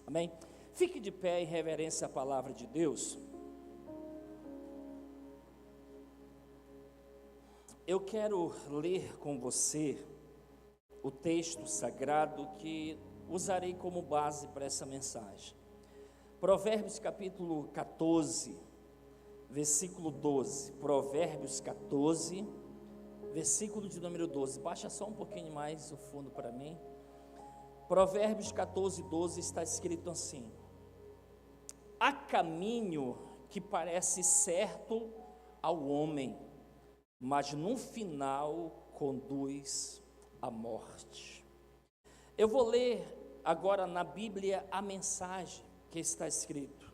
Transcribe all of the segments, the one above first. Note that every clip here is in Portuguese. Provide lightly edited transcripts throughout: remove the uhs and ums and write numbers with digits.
Amém? Fique de pé em reverência à palavra de Deus. Eu quero ler com você o texto sagrado que usarei como base para essa mensagem. Provérbios capítulo 14, versículo 12. Provérbios 14, versículo de número 12. Baixa só um pouquinho mais o fundo para mim. Provérbios 14, 12 está escrito assim: há caminho que parece certo ao homem, mas no final conduz à morte. Eu vou ler agora na Bíblia a mensagem que está escrito.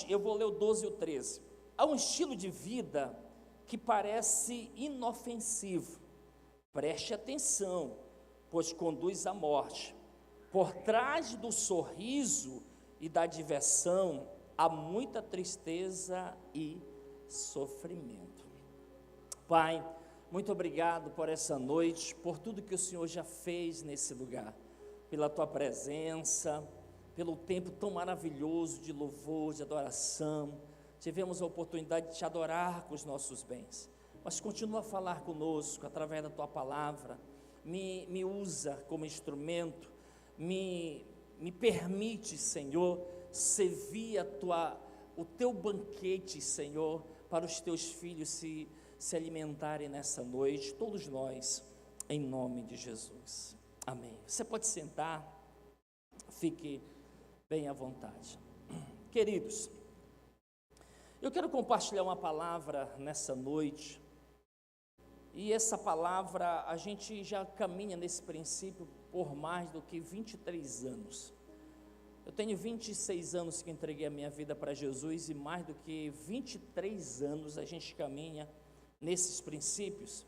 Eu vou ler o 12 e o 13. Há um estilo de vida que parece inofensivo. Preste atenção, pois conduz à morte. Por trás do sorriso e da diversão há muita tristeza e sofrimento. Pai, muito obrigado por essa noite, por tudo que o Senhor já fez nesse lugar, pela Tua presença, pelo tempo tão maravilhoso de louvor, de adoração. Tivemos a oportunidade de Te adorar com os nossos bens, mas continua a falar conosco através da Tua palavra. Me usa como instrumento, me permite, Senhor, servir o Teu banquete, Senhor, para os Teus filhos se alimentarem nessa noite, todos nós, em nome de Jesus, amém. Você pode sentar, fique bem à vontade. Queridos, eu quero compartilhar uma palavra nessa noite, e essa palavra, a gente já caminha nesse princípio por mais do que 23 anos, eu tenho 26 anos que entreguei a minha vida para Jesus, e mais do que 23 anos a gente caminha nesses princípios,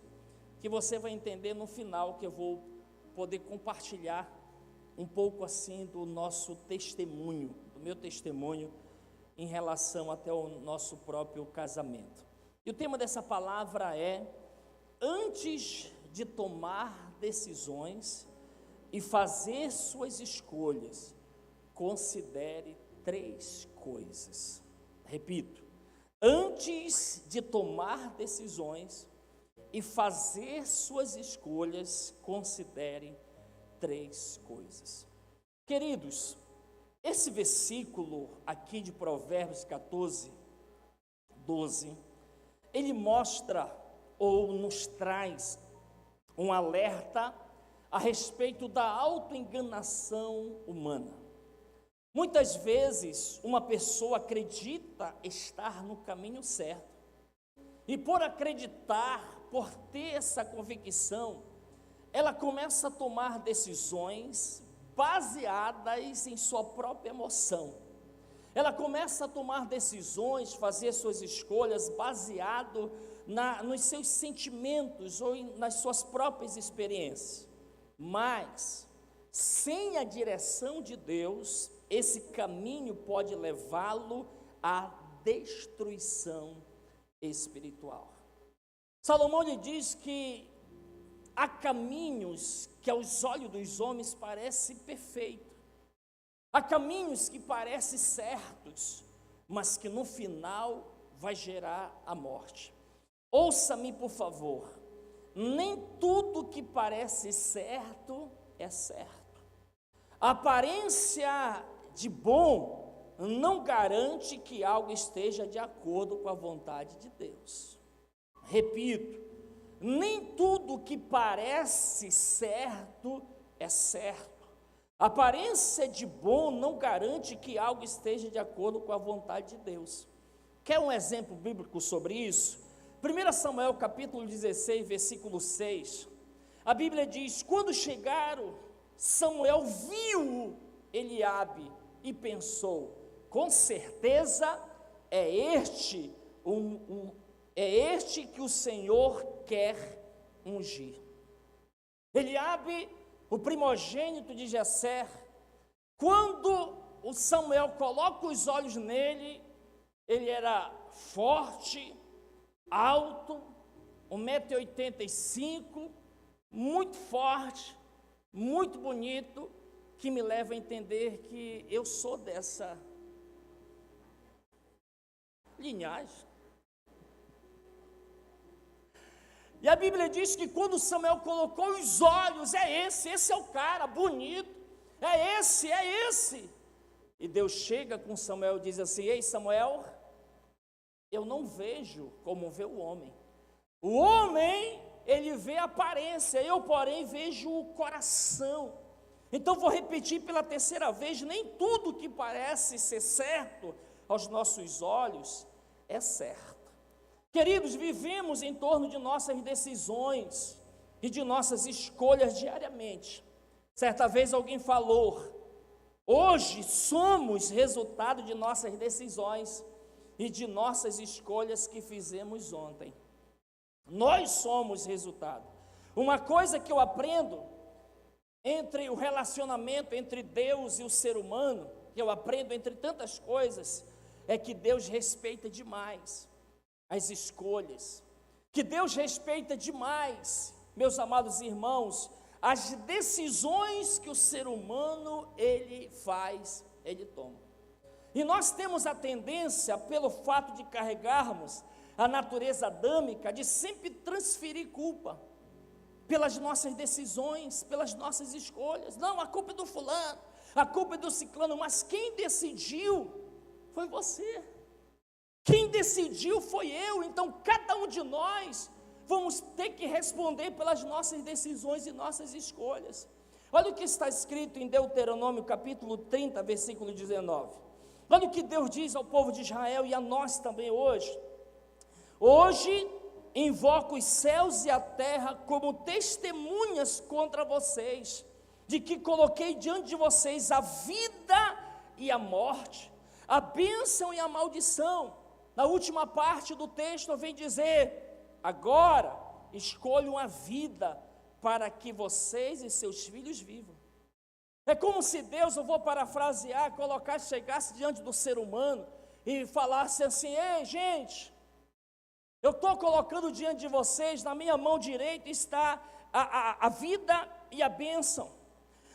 que você vai entender no final, que eu vou poder compartilhar um pouco assim do nosso testemunho, do meu testemunho em relação até o nosso próprio casamento. E o tema dessa palavra é: antes de tomar decisões e fazer suas escolhas, considere 3 coisas. Repito: antes de tomar decisões e fazer suas escolhas, considere 3 coisas. Queridos, esse versículo aqui de Provérbios 14, 12, ele mostra ou nos traz um alerta a respeito da autoenganação humana. Muitas vezes uma pessoa acredita estar no caminho certo, e por acreditar, por ter essa convicção, ela começa a tomar decisões baseadas em sua própria emoção. Ela começa a tomar decisões, fazer suas escolhas baseado nos seus sentimentos ou nas suas próprias experiências. Mas, sem a direção de Deus, esse caminho pode levá-lo à destruição espiritual. Salomão lhe diz que há caminhos que aos olhos dos homens parecem perfeitos, há caminhos que parecem certos, mas que no final vai gerar a morte. Ouça-me, por favor, nem tudo que parece certo é certo. A aparência de bom não garante que algo esteja de acordo com a vontade de Deus. Repito, nem tudo que parece certo é certo. A aparência de bom não garante que algo esteja de acordo com a vontade de Deus. Quer um exemplo bíblico sobre isso? 1 Samuel capítulo 16, versículo 6, a Bíblia diz: quando chegaram, Samuel viu Eliabe e pensou: com certeza é este que o Senhor quer ungir. Eliabe, o primogênito de Jessé, quando o Samuel coloca os olhos nele, ele era forte, alto, 1,85 m, muito forte, muito bonito, que me leva a entender que eu sou dessa linhagem. E a Bíblia diz que quando Samuel colocou os olhos, esse é o cara, bonito, é esse. E Deus chega com Samuel e diz assim: ei Samuel, eu não vejo como vê o homem. O homem, ele vê a aparência, eu porém vejo o coração. Então vou repetir pela terceira vez, nem tudo que parece ser certo aos nossos olhos é certo. Queridos, vivemos em torno de nossas decisões e de nossas escolhas diariamente. Certa vez alguém falou: hoje somos resultado de nossas decisões e de nossas escolhas que fizemos ontem. Nós somos resultado. Uma coisa que eu aprendo entre o relacionamento entre Deus e o ser humano, que eu aprendo entre tantas coisas, é que Deus respeita demais as escolhas, que Deus respeita demais, meus amados irmãos, as decisões que o ser humano, ele faz, ele toma. E nós temos a tendência, pelo fato de carregarmos a natureza adâmica, de sempre transferir culpa pelas nossas decisões, pelas nossas escolhas. Não, a culpa é do fulano, a culpa é do ciclano, mas quem decidiu foi você. Quem decidiu foi eu. Então cada um de nós vamos ter que responder pelas nossas decisões e nossas escolhas. Olha o que está escrito em Deuteronômio capítulo 30, versículo 19. Olha o que Deus diz ao povo de Israel e a nós também hoje. Hoje invoco os céus e a terra como testemunhas contra vocês, de que coloquei diante de vocês a vida e a morte, a bênção e a maldição. Na última parte do texto vem dizer: agora escolham a vida para que vocês e seus filhos vivam. É como se Deus, eu vou parafrasear, chegasse diante do ser humano e falasse assim: ei gente, eu estou colocando diante de vocês, na minha mão direita está a vida e a bênção,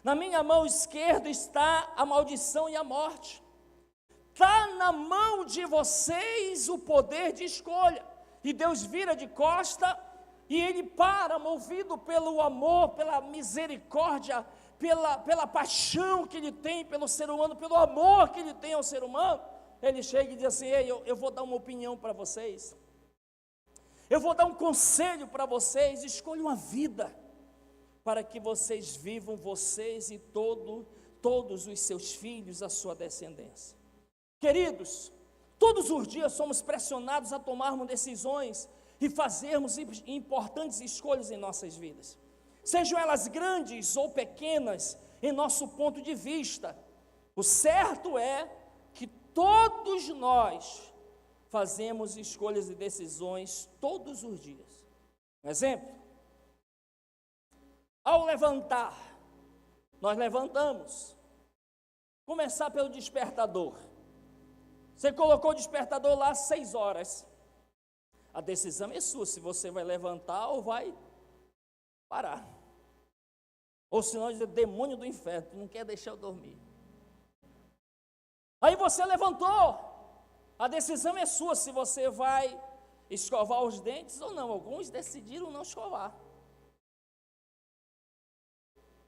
na minha mão esquerda está a maldição e a morte. Está na mão de vocês o poder de escolha. E Deus vira de costa e Ele para, movido pelo amor, pela misericórdia, pela paixão que Ele tem pelo ser humano, pelo amor que Ele tem ao ser humano. Ele chega e diz assim: ei, eu vou dar uma opinião para vocês, eu vou dar um conselho para vocês, escolham a vida, para que vocês vivam, vocês e todos os seus filhos, a sua descendência. Queridos, todos os dias somos pressionados a tomarmos decisões e fazermos importantes escolhas em nossas vidas, sejam elas grandes ou pequenas, em nosso ponto de vista. O certo é que todos nós fazemos escolhas e decisões todos os dias. Um exemplo: ao levantar, nós levantamos. Começar pelo despertador. Você colocou o despertador lá às 6 horas. A decisão é sua, se você vai levantar ou vai parar. Ou se não, dizer: demônio do inferno, tu não quer deixar eu dormir. Aí você levantou. A decisão é sua, se você vai escovar os dentes ou não. Alguns decidiram não escovar.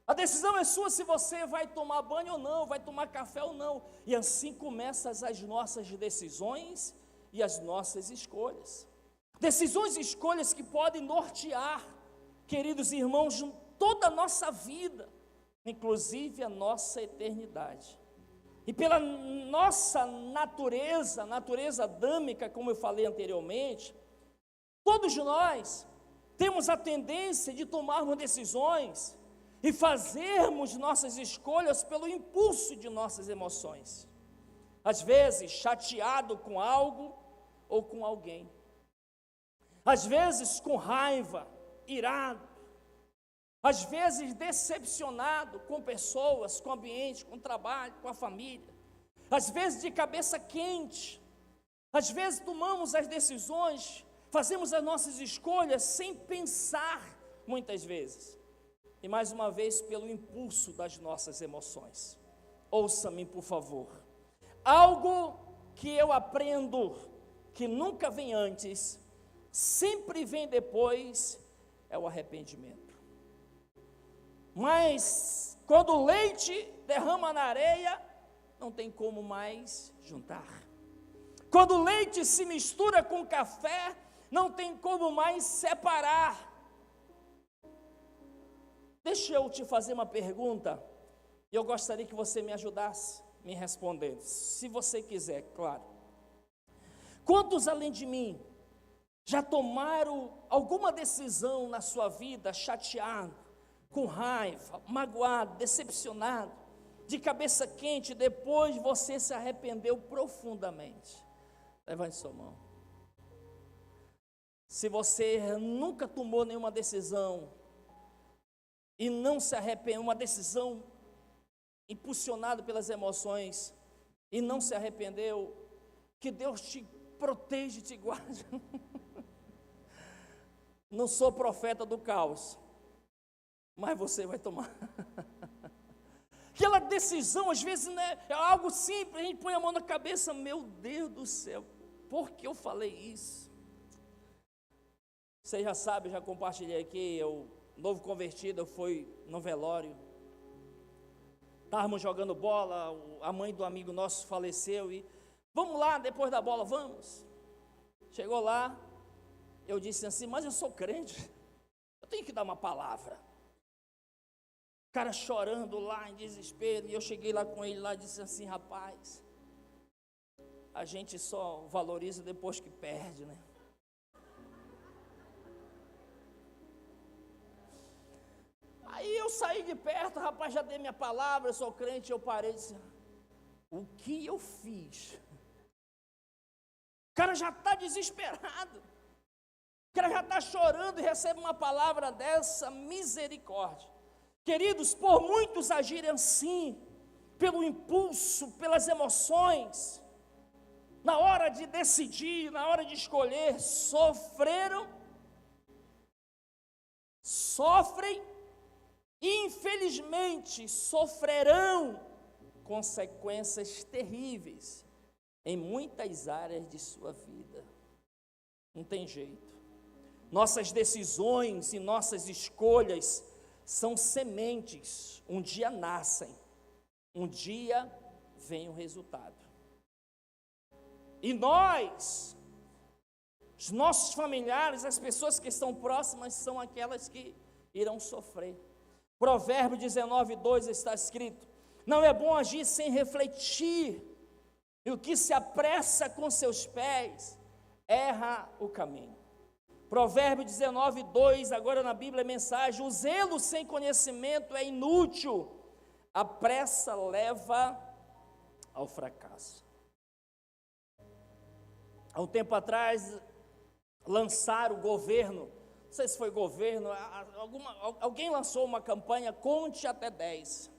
A decisão é sua se você vai tomar banho ou não, vai tomar café ou não. E assim começam as nossas decisões e as nossas escolhas. Decisões e escolhas que podem nortear, queridos irmãos, toda a nossa vida, inclusive a nossa eternidade. E pela nossa natureza adâmica, como eu falei anteriormente, todos nós temos a tendência de tomarmos decisões e fazermos nossas escolhas pelo impulso de nossas emoções. Às vezes chateado com algo ou com alguém. Às vezes com raiva, irado. Às vezes decepcionado com pessoas, com o ambiente, com o trabalho, com a família. Às vezes de cabeça quente. Às vezes tomamos as decisões, fazemos as nossas escolhas sem pensar muitas vezes. e mais uma vez pelo impulso das nossas emoções. Ouça-me, por favor. Algo que eu aprendo que nunca vem antes, sempre vem depois, é o arrependimento. Mas quando o leite derrama na areia, não tem como mais juntar. Quando o leite se mistura com café, não tem como mais separar. Deixa eu te fazer uma pergunta, e eu gostaria que você me ajudasse me respondendo, se você quiser, claro. Quantos além de mim já tomaram alguma decisão na sua vida chateado, com raiva, magoado, decepcionado, de cabeça quente, depois você se arrependeu profundamente? Levante sua mão. Se você nunca tomou nenhuma decisão e não se arrependeu, uma decisão impulsionada pelas emoções e não se arrependeu, que Deus te proteja e te guarde. Não sou profeta do caos, mas você vai tomar. Aquela decisão, às vezes, né, é algo simples, a gente põe a mão na cabeça, meu Deus do céu, por que eu falei isso? Você já sabe, já compartilhei aqui, eu, novo convertido, eu fui no velório, estávamos jogando bola, a mãe do amigo nosso faleceu, e vamos lá, depois da bola, vamos. Chegou lá, eu disse assim, mas eu sou crente, eu tenho que dar uma palavra. O cara chorando lá em desespero, e eu cheguei lá com ele lá e disse assim, rapaz, a gente só valoriza depois que perde, né? Aí eu saí de perto, rapaz, já dei minha palavra, eu sou crente, eu parei e disse, o que eu fiz? O cara já está desesperado, o cara já está chorando e recebe uma palavra dessa, misericórdia. Queridos, por muitos agirem assim, pelo impulso, pelas emoções, na hora de decidir, na hora de escolher, sofrem e infelizmente sofrerão consequências terríveis em muitas áreas de sua vida. Não tem jeito. Nossas decisões e nossas escolhas são sementes, um dia nascem, um dia vem o resultado. E nós, os nossos familiares, as pessoas que estão próximas, são aquelas que irão sofrer. Provérbio 19:2 está escrito, não é bom agir sem refletir, e o que se apressa com seus pés, erra o caminho. Provérbio 19:2, agora na Bíblia, mensagem, o zelo sem conhecimento é inútil, a pressa leva ao fracasso. Há um tempo atrás, lançaram o governo, não sei se foi governo, alguém lançou uma campanha, conte até 10,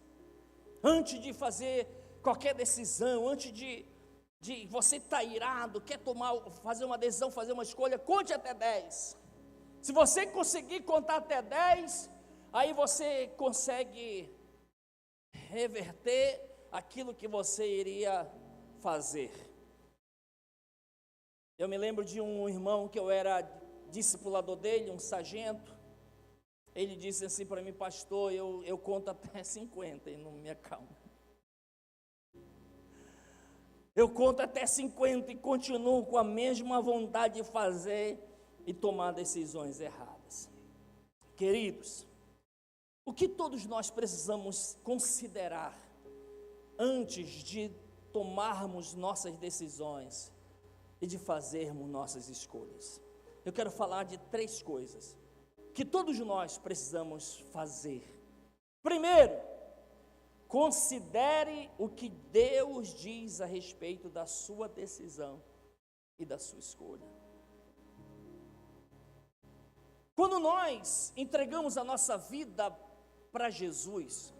antes de fazer qualquer decisão, antes de você estar irado, quer fazer uma decisão, fazer uma escolha, conte até 10, se você conseguir contar até 10, aí você consegue reverter aquilo que você iria fazer. Eu me lembro de um irmão que eu era discipulador dele, um sargento, ele disse assim para mim, pastor, eu conto até 50 e não me acalmo. Eu conto até 50 e continuo com a mesma vontade de fazer e tomar decisões erradas. Queridos, o que todos nós precisamos considerar antes de tomarmos nossas decisões e de fazermos nossas escolhas? Eu quero falar de 3 coisas que todos nós precisamos fazer. Primeiro, considere o que Deus diz a respeito da sua decisão e da sua escolha. Quando nós entregamos a nossa vida para Jesus,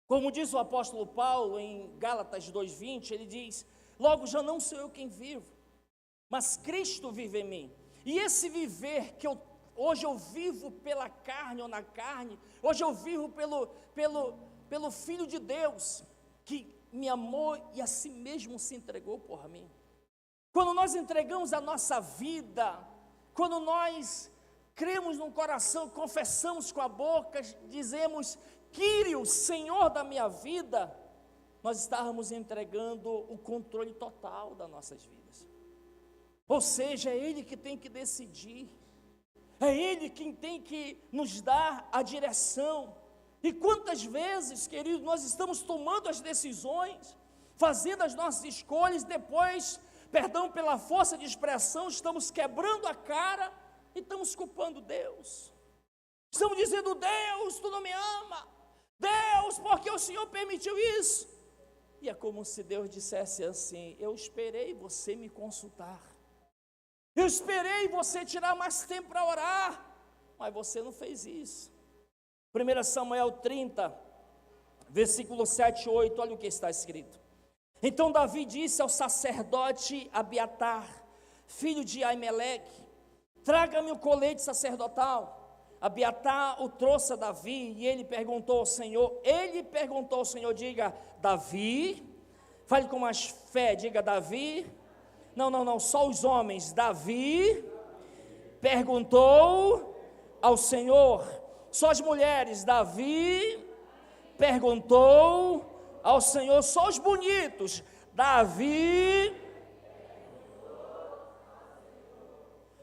como diz o apóstolo Paulo em Gálatas 2:20, ele diz, logo já não sou eu quem vivo, mas Cristo vive em mim, e esse viver que eu hoje eu vivo pela carne ou na carne, hoje eu vivo pelo Filho de Deus, que me amou e a si mesmo se entregou por mim. Quando nós entregamos a nossa vida, quando nós cremos no coração, confessamos com a boca, dizemos, Kyrios, Senhor da minha vida, nós estávamos entregando o controle total das nossas vidas. Ou seja, é Ele que tem que decidir, é Ele quem tem que nos dar a direção. E quantas vezes, queridos, nós estamos tomando as decisões, fazendo as nossas escolhas, depois, perdão pela força de expressão, estamos quebrando a cara e estamos culpando Deus. Estamos dizendo, Deus, Tu não me ama, Deus, porque o Senhor permitiu isso? E é como se Deus dissesse assim, eu esperei você me consultar, eu esperei você tirar mais tempo para orar, mas você não fez isso. 1 Samuel 30, versículo 7 e 8, olha o que está escrito. Então Davi disse ao sacerdote Abiatar, filho de Aimeleque, traga-me o colete sacerdotal. Abiatar o trouxe a Davi e ele perguntou ao Senhor, diga, Davi, fale com mais fé, diga Davi, não, só os homens, Davi perguntou ao Senhor, só as mulheres, Davi perguntou ao Senhor, só os bonitos, Davi,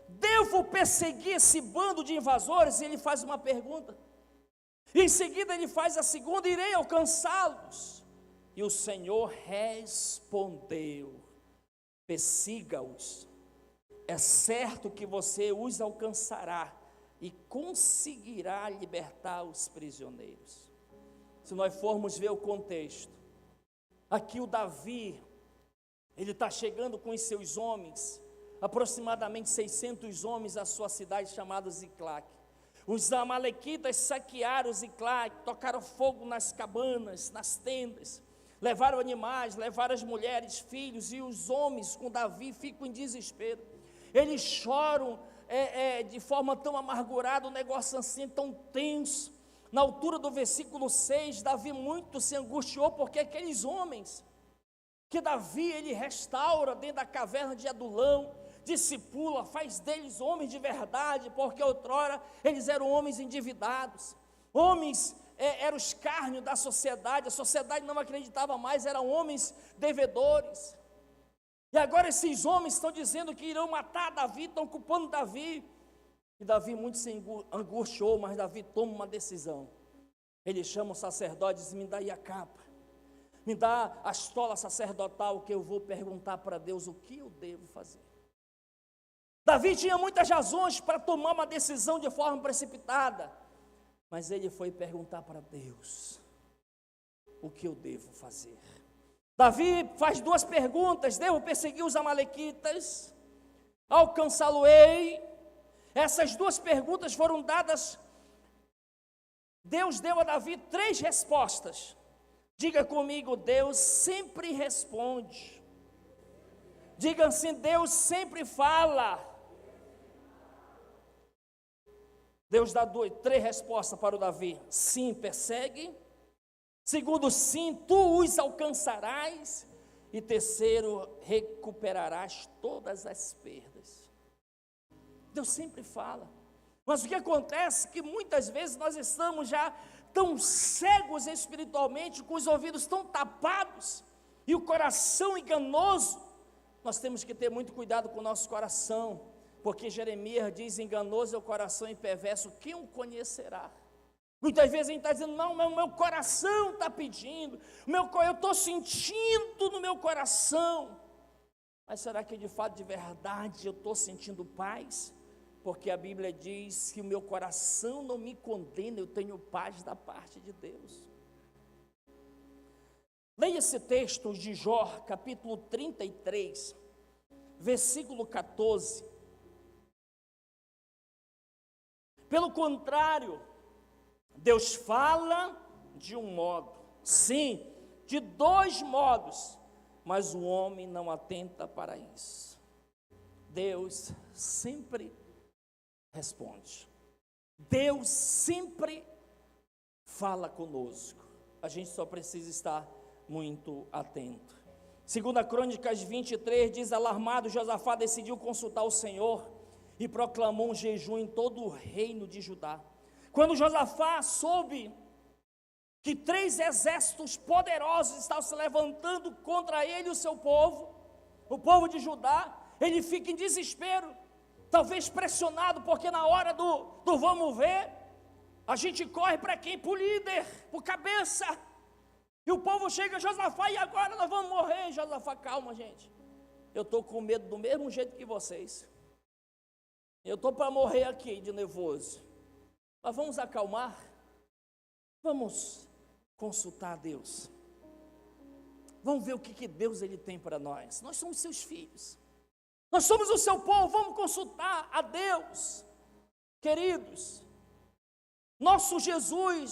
devo perseguir esse bando de invasores? E ele faz uma pergunta, em seguida ele faz a segunda, irei alcançá-los, e o Senhor respondeu, persiga-os, é certo que você os alcançará, e conseguirá libertar os prisioneiros. Se nós formos ver o contexto, aqui o Davi, ele está chegando com os seus homens, aproximadamente 600 homens à sua cidade chamada Ziclague. Os amalequitas saquearam Ziclague, tocaram fogo nas cabanas, nas tendas, levaram animais, levaram as mulheres, filhos, e os homens com Davi ficam em desespero. Eles choram de forma tão amargurada, um negócio assim tão tenso. Na altura do versículo 6, Davi muito se angustiou, porque aqueles homens que Davi ele restaura dentro da caverna de Adulão, discipula, faz deles homens de verdade, porque outrora eles eram homens endividados, homens eram escárnio da sociedade, a sociedade não acreditava mais, eram homens devedores. E agora esses homens estão dizendo que irão matar Davi, estão culpando Davi. E Davi muito se angustiou, mas Davi toma uma decisão. Ele chama o sacerdote e diz, me dá aí a capa, me dá a estola sacerdotal, que eu vou perguntar para Deus o que eu devo fazer. Davi tinha muitas razões para tomar uma decisão de forma precipitada, mas ele foi perguntar para Deus, o que eu devo fazer? Davi faz duas perguntas, devo perseguir os amalequitas? Alcançá-lo-ei? Essas duas perguntas foram dadas, Deus deu a Davi 3 respostas. Diga comigo, Deus sempre responde. Diga assim, Deus sempre fala. Deus dá 3 respostas para o Davi. Sim, persegue. Segundo, sim, tu os alcançarás. E terceiro, recuperarás todas as perdas. Deus sempre fala. Mas o que acontece é que muitas vezes nós estamos já tão cegos espiritualmente, com os ouvidos tão tapados, e o coração enganoso. Nós temos que ter muito cuidado com o nosso coração, porque Jeremias diz, enganoso é o coração e perverso, quem o conhecerá? Muitas vezes a gente está dizendo, não, meu coração está pedindo, eu estou sentindo no meu coração, mas será que de fato, de verdade, eu estou sentindo paz? Porque a Bíblia diz que o meu coração não me condena, eu tenho paz da parte de Deus. Leia esse texto de Jó, capítulo 33, versículo 14. Pelo contrário, Deus fala de um modo, sim, de 2 modos, mas o homem não atenta para isso. Deus sempre responde. Deus sempre fala conosco, a gente só precisa estar muito atento. 2 Crônicas 23 diz: alarmado, Josafá decidiu consultar o Senhor e proclamou um jejum em todo o reino de Judá. Quando Josafá soube que 3 exércitos poderosos estavam se levantando contra ele e o seu povo, o povo de Judá, ele fica em desespero, talvez pressionado, porque na hora do vamos ver, a gente corre para quem? Para o líder, para o cabeça, e o povo chega: Josafá, e agora nós vamos morrer? Josafá: calma, gente, eu estou com medo do mesmo jeito que vocês, eu estou para morrer aqui de nervoso, mas vamos acalmar, vamos consultar a Deus, vamos ver o que Deus ele tem para nós. Nós somos seus filhos, nós somos o seu povo, vamos consultar a Deus. Queridos, nosso Jesus,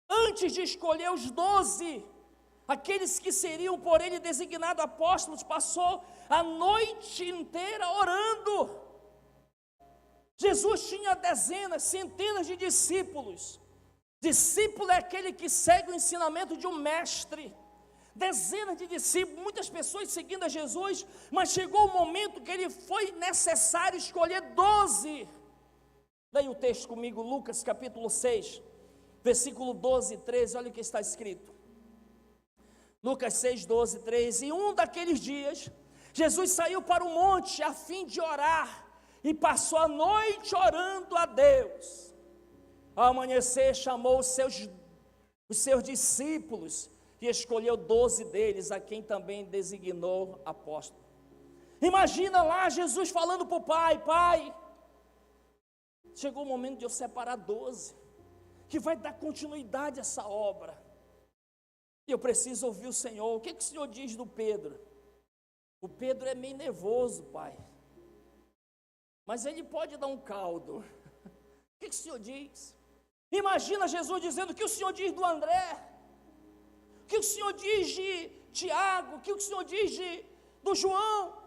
antes de escolher os 12, aqueles que seriam por ele designados apóstolos, passou a noite inteira orando. Jesus tinha dezenas, centenas de discípulos. Discípulo é aquele que segue o ensinamento de um mestre. Dezenas de discípulos, muitas pessoas seguindo a Jesus, mas chegou o momento que ele foi necessário escolher 12. Leia o texto comigo, Lucas capítulo 6, versículo 12 e 13, olha o que está escrito. Lucas 6, 12 e 13. E um daqueles dias, Jesus saiu para o monte a fim de orar, e passou a noite orando a Deus. Ao amanhecer, chamou os seus discípulos, e escolheu 12 deles, a quem também designou apóstolo. Imagina lá Jesus falando para o pai: pai, chegou o momento de eu separar 12, que vai dar continuidade a essa obra, e eu preciso ouvir o Senhor. O que o Senhor diz do Pedro? O Pedro é meio nervoso, pai, mas ele pode dar um caldo. O que o Senhor diz? Imagina Jesus dizendo: o que o Senhor diz do André? O que o Senhor diz de Tiago? O que o Senhor diz do João?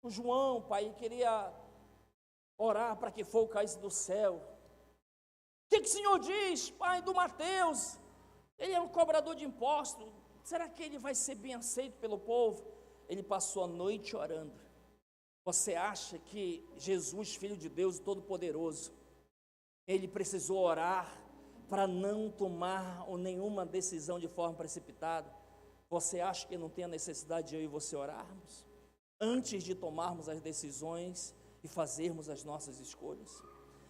O João, pai, queria orar para que fogo caísse do céu. O que o Senhor diz, pai, do Mateus? Ele é um cobrador de impostos, será que ele vai ser bem aceito pelo povo? Ele passou a noite orando. Você acha que Jesus, Filho de Deus Todo-Poderoso, ele precisou orar para não tomar nenhuma decisão de forma precipitada? Você acha que não tem a necessidade de eu e você orarmos antes de tomarmos as decisões e fazermos as nossas escolhas?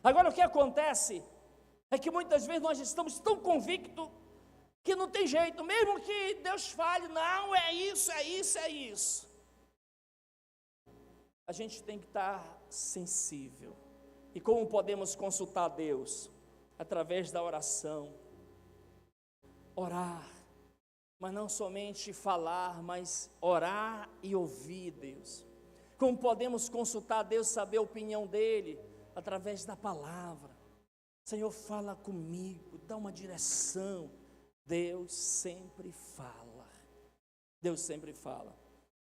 Agora, o que acontece é que muitas vezes nós estamos tão convictos que não tem jeito, mesmo que Deus fale: não, é isso, é isso, é isso. A gente tem que estar sensível. E como podemos consultar Deus? Através da oração. Orar, mas não somente falar, mas orar e ouvir Deus. Como podemos consultar Deus, saber a opinião dEle? Através da palavra. Senhor, fala comigo, dá uma direção. Deus sempre fala. Deus sempre fala.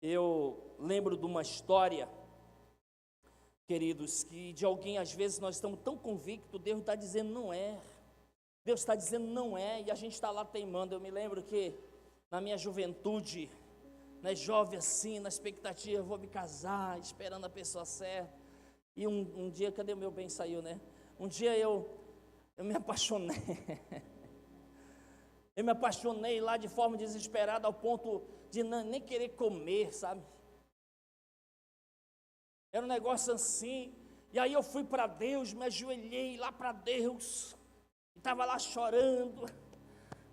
Eu lembro de uma história, queridos, que de alguém, às vezes nós estamos tão convictos, Deus está dizendo não é, Deus está dizendo não é, e a gente está lá teimando. Eu me lembro que na minha juventude, né, jovem assim, na expectativa, vou me casar, esperando a pessoa certa, e um dia, cadê o meu bem saiu, né? Um dia eu me apaixonei, eu me apaixonei lá de forma desesperada, ao ponto de nem querer comer, sabe? Era um negócio assim, e aí eu fui para Deus, me ajoelhei lá para Deus, estava lá chorando,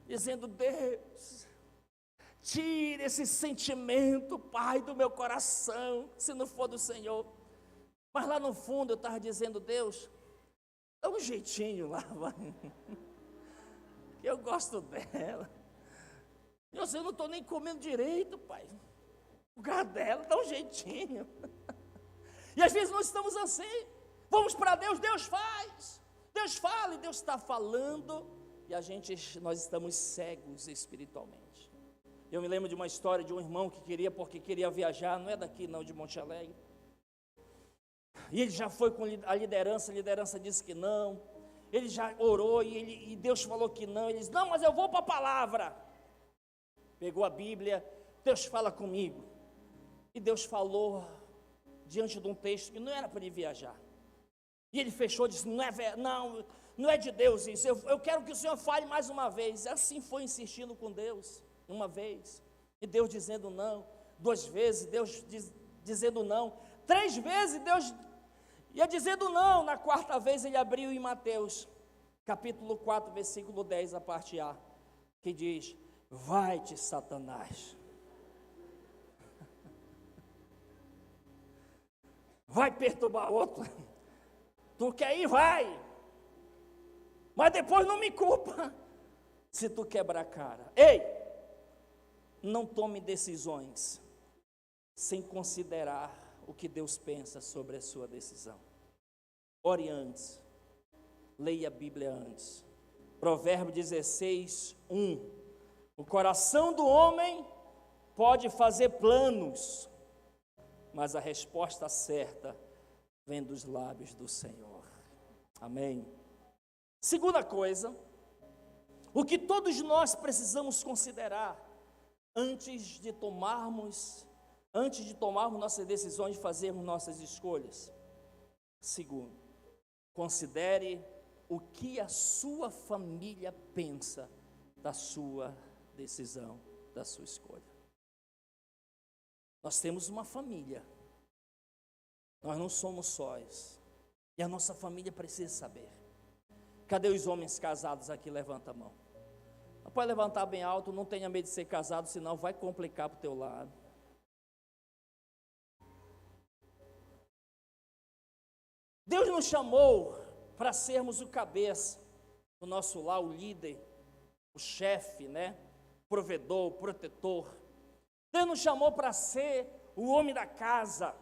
dizendo: Deus, tire esse sentimento, Pai, do meu coração, se não for do Senhor. Mas lá no fundo eu estava dizendo: Deus, dá um jeitinho lá, vai, que eu gosto dela. Eu não estou nem comendo direito, Pai, por causa dela, dá um jeitinho. E às vezes nós estamos assim, vamos para Deus, Deus faz, Deus fala, e Deus está falando, e nós estamos cegos espiritualmente. Eu me lembro de uma história de um irmão que queria viajar, não é daqui não, de Monte Alegre. E ele já foi com a liderança disse que não. Ele já orou e Deus falou que não. Ele disse, não, mas eu vou para a palavra. Pegou a Bíblia, Deus fala comigo. E Deus falou diante de um texto que não era para ele viajar. E ele fechou e disse, não é de Deus isso, eu quero que o Senhor fale mais uma vez. Assim foi insistindo com Deus, uma vez. E Deus dizendo não, 2 vezes, Deus dizendo não. 3 vezes Deus ia dizendo não. Na 4ª vez ele abriu em Mateus, capítulo 4, versículo 10, a parte A, que diz, vai-te, Satanás. Vai perturbar outro. Tu quer ir, vai. Mas depois não me culpa se tu quebrar a cara. Ei, não tome decisões sem considerar o que Deus pensa sobre a sua decisão. Ore antes, leia a Bíblia antes. Provérbio 16, 1. O coração do homem pode fazer planos, mas a resposta certa vem dos lábios do Senhor. Amém. Segunda coisa, o que todos nós precisamos considerar antes de tomarmos nossas decisões, de fazermos nossas escolhas. Segundo, considere o que a sua família pensa da sua decisão, da sua escolha. Nós temos uma família, nós não somos sós, e a nossa família precisa saber. Cadê os homens casados aqui? Levanta a mão. Não pode levantar bem alto, não tenha medo de ser casado, senão vai complicar para o teu lado. Deus nos chamou para sermos o cabeça do nosso lar, o líder, o chefe, né? Provedor, protetor. Deus nos chamou para ser o homem da casa.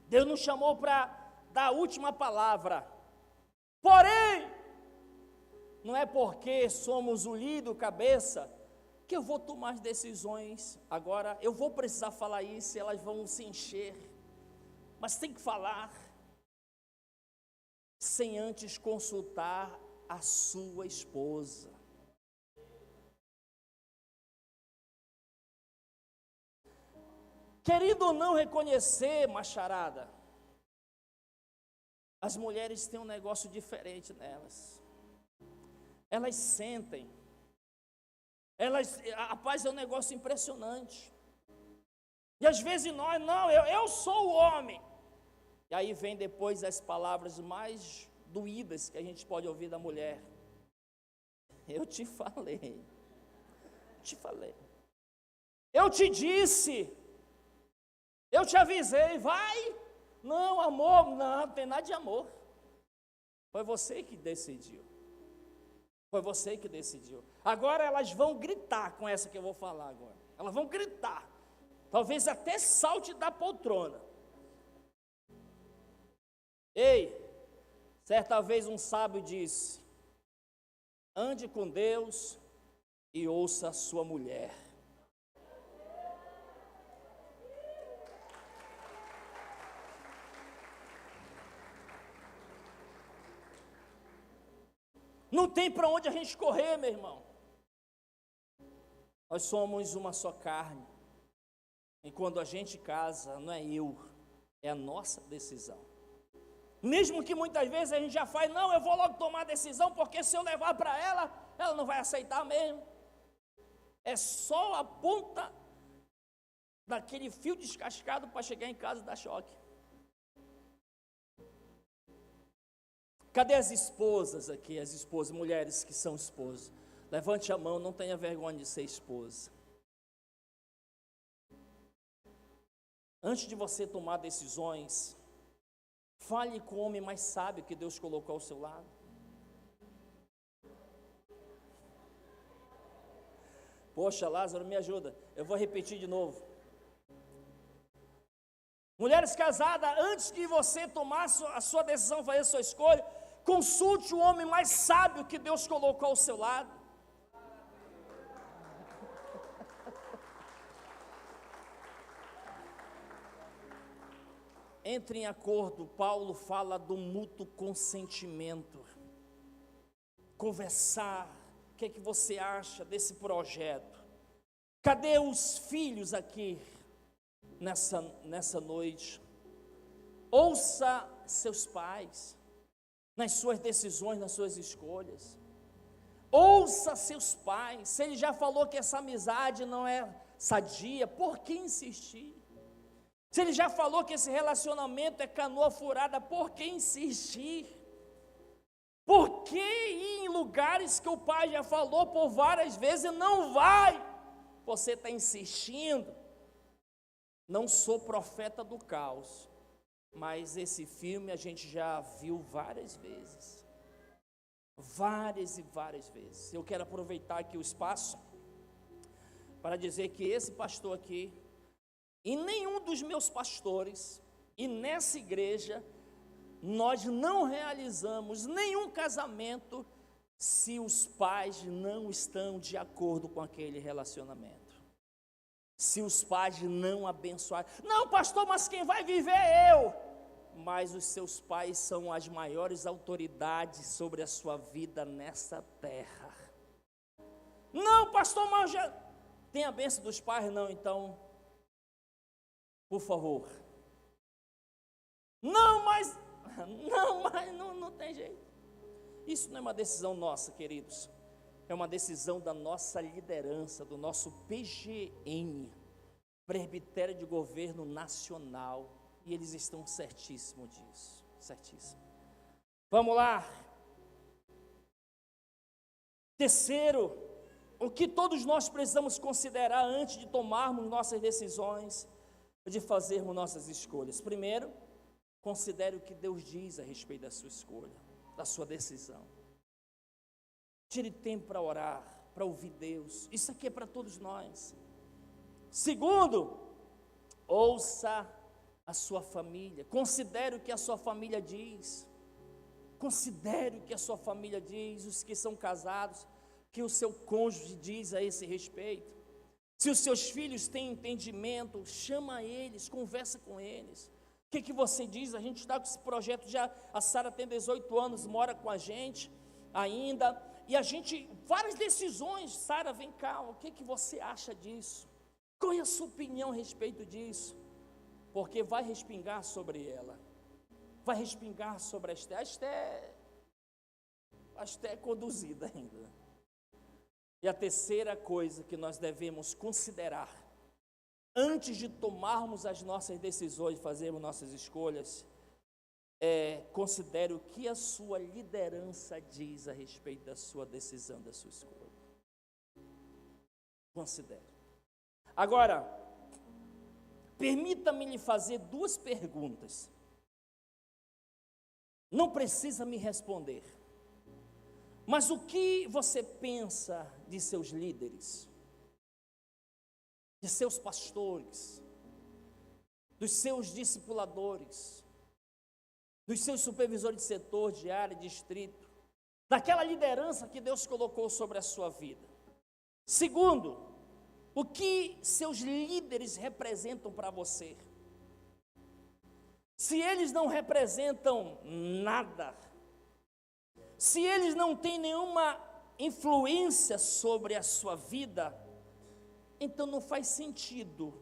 Deus nos chamou para dar a última palavra. Porém, não é porque somos o líder, o cabeça, que eu vou tomar as decisões. Agora, eu vou precisar falar isso, elas vão se encher. Mas tem que falar sem antes consultar a sua esposa. Querido ou não reconhecer, macharada, as mulheres têm um negócio diferente nelas. Elas sentem. Rapaz, é um negócio impressionante. E às vezes nós, eu sou o homem. E aí vem depois as palavras mais doídas que a gente pode ouvir da mulher. Eu te falei. Eu te disse. Eu te avisei, vai. Não, amor, não tem nada de amor. Foi você que decidiu. Agora elas vão gritar com essa que eu vou falar agora. Elas vão gritar. Talvez até salte da poltrona. Ei, certa vez um sábio disse, ande com Deus e ouça a sua mulher. Não tem para onde a gente correr, meu irmão. Nós somos uma só carne. E quando a gente casa, não é eu, é a nossa decisão. Mesmo que muitas vezes a gente já faz, não, eu vou logo tomar a decisão, porque se eu levar para ela não vai aceitar mesmo. É só a ponta daquele fio descascado para chegar em casa e dar choque. Cadê as esposas aqui, mulheres que são esposas? Levante a mão, não tenha vergonha de ser esposa. Antes de você tomar decisões, fale com o homem mais sábio que Deus colocou ao seu lado. Poxa, Lázaro, me ajuda, eu vou repetir de novo. Mulheres casadas, antes de você tomar a sua decisão, fazer a sua escolha, consulte o homem mais sábio que Deus colocou ao seu lado. entre em acordo. Paulo fala do mútuo consentimento. Conversar, o que é que você acha desse projeto? Cadê os filhos aqui nessa noite? Ouça seus pais nas suas decisões, nas suas escolhas. Ouça seus pais. Se ele já falou que essa amizade não é sadia, por que insistir? Se ele já falou que esse relacionamento é canoa furada, por que insistir? Por que ir em lugares que o pai já falou por várias vezes e não vai? Você está insistindo. Não sou profeta do caos, mas esse filme a gente já viu várias vezes. Várias e várias vezes. Eu quero aproveitar aqui o espaço para dizer que esse pastor aqui, e nenhum dos meus pastores, e nessa igreja, nós não realizamos nenhum casamento se os pais não estão de acordo com aquele relacionamento. Se os pais não abençoarem. Não, pastor, mas quem vai viver é eu. Mas os seus pais são as maiores autoridades sobre a sua vida nessa terra. Não, pastor, mas já tem a bênção dos pais? Não, então, por favor. Não, mas não tem jeito. Isso não é uma decisão nossa, queridos. É uma decisão da nossa liderança, do nosso PGN, Presbitério de Governo Nacional, e eles estão certíssimos disso, certíssimo. Vamos lá. Terceiro, o que todos nós precisamos considerar antes de tomarmos nossas decisões, de fazermos nossas escolhas. Primeiro, considere o que Deus diz a respeito da sua escolha, da sua decisão. Tire tempo para orar, para ouvir Deus. Isso aqui é para todos nós. Segundo, ouça a sua família. Considere o que a sua família diz. Considere o que a sua família diz, os que são casados, que o seu cônjuge diz a esse respeito. Se os seus filhos têm entendimento, chama eles, conversa com eles. O que você diz? A gente está com esse projeto já, a Sara tem 18 anos, mora com a gente ainda, e a gente, várias decisões. Sara, vem cá, o que você acha disso? Qual é a sua opinião a respeito disso? Porque vai respingar sobre ela, vai respingar sobre a Esté. A Esté é conduzida ainda. E a terceira coisa que nós devemos considerar, antes de tomarmos as nossas decisões, fazermos nossas escolhas, considere o que a sua liderança diz a respeito da sua decisão, da sua escolha. Considere. Agora, permita-me lhe fazer duas perguntas. Não precisa me responder. Mas o que você pensa de seus líderes, de seus pastores, dos seus discipuladores, dos seus supervisores de setor, de área, de distrito, daquela liderança que Deus colocou sobre a sua vida? Segundo, o que seus líderes representam para você? Se eles não representam nada, se eles não têm nenhuma influência sobre a sua vida, então não faz sentido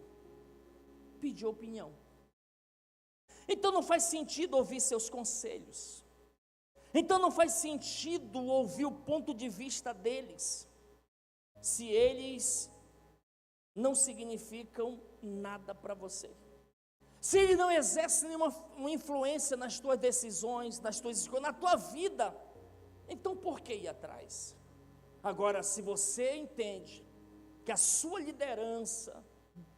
pedir opinião. Então não faz sentido ouvir seus conselhos. Então não faz sentido ouvir o ponto de vista deles, se eles não significam nada para você. Se eles não exercem nenhuma influência nas tuas decisões, nas tuas escolhas, na tua vida, então por que ir atrás? Agora, se você entende que a sua liderança,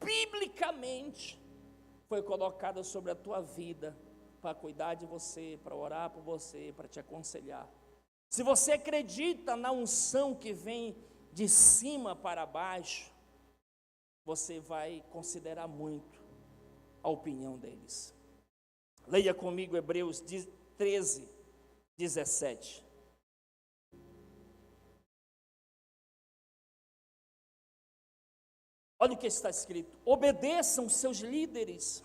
biblicamente, foi colocada sobre a tua vida, para cuidar de você, para orar por você, para te aconselhar. Se você acredita na unção que vem de cima para baixo, você vai considerar muito a opinião deles. Leia comigo Hebreus 13, 17. Olha o que está escrito: obedeçam seus líderes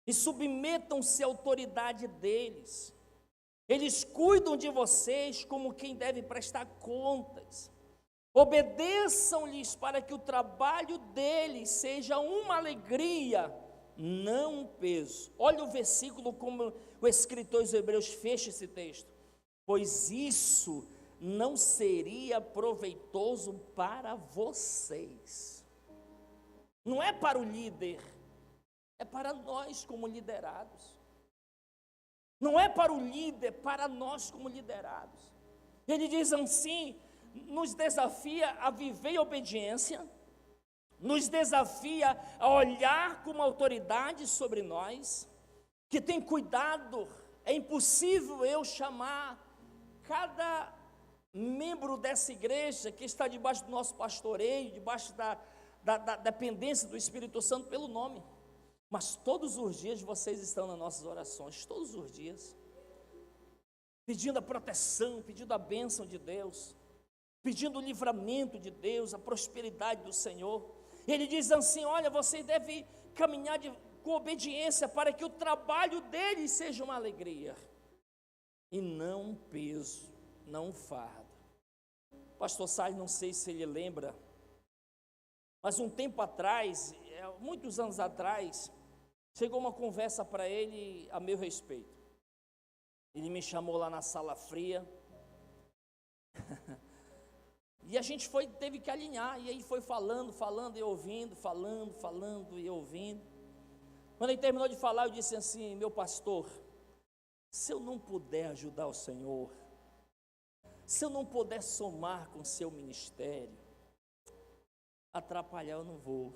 e submetam-se à autoridade deles. Eles cuidam de vocês como quem deve prestar contas. Obedeçam-lhes para que o trabalho deles seja uma alegria, não um peso. Olha o versículo como o escritor dos Hebreus fecha esse texto. Pois isso não seria proveitoso para vocês. Não é para o líder, é para nós como liderados. Não é para o líder, é para nós como liderados. Ele diz assim, nos desafia a viver em obediência, nos desafia a olhar com uma autoridade sobre nós, que tem cuidado. É impossível eu chamar cada membro dessa igreja que está debaixo do nosso pastoreio, debaixo da dependência do Espírito Santo pelo nome, mas todos os dias vocês estão nas nossas orações, todos os dias, pedindo a proteção, pedindo a bênção de Deus, pedindo o livramento de Deus, a prosperidade do Senhor. Ele diz assim, olha, você deve caminhar com obediência para que o trabalho deles seja uma alegria, e não um peso, não um fardo. Pastor Salles, não sei se ele lembra, mas um tempo atrás, muitos anos atrás, chegou uma conversa para ele a meu respeito. Ele me chamou lá na sala fria, e a gente teve que alinhar, e aí foi falando e ouvindo, falando e ouvindo. Quando ele terminou de falar, eu disse assim, meu pastor, se eu não puder ajudar o Senhor, se eu não puder somar com o seu ministério, atrapalhar eu não vou.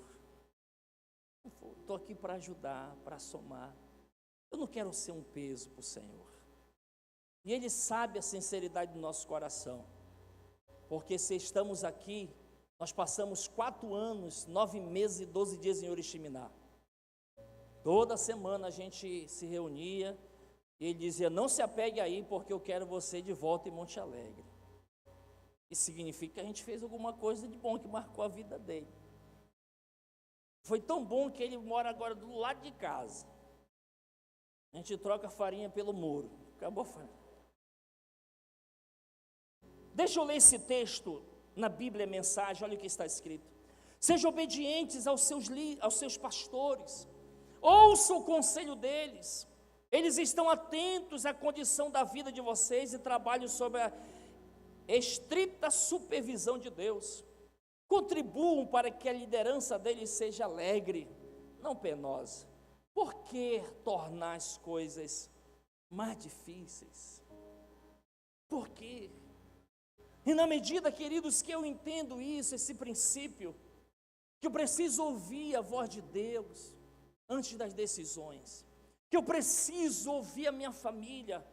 Estou aqui para ajudar, para somar. Eu não quero ser um peso para o Senhor. E Ele sabe a sinceridade do nosso coração. Porque se estamos aqui, nós passamos 4 anos, 9 meses e 12 dias em Oriximiná. Toda semana a gente se reunia e ele dizia, não se apegue aí porque eu quero você de volta em Monte Alegre. Isso significa que a gente fez alguma coisa de bom que marcou a vida dele. Foi tão bom que ele mora agora do lado de casa. A gente troca farinha pelo muro. Acabou a farinha. Deixa eu ler esse texto na Bíblia, mensagem, olha o que está escrito. Sejam obedientes aos seus pastores, ouçam o conselho deles, eles estão atentos à condição da vida de vocês e trabalham sob a estrita supervisão de Deus. Contribuam para que a liderança deles seja alegre, não penosa. Por que tornar as coisas mais difíceis? Por quê? E na medida, queridos, que eu entendo isso, esse princípio, que eu preciso ouvir a voz de Deus antes das decisões, que eu preciso ouvir a minha família,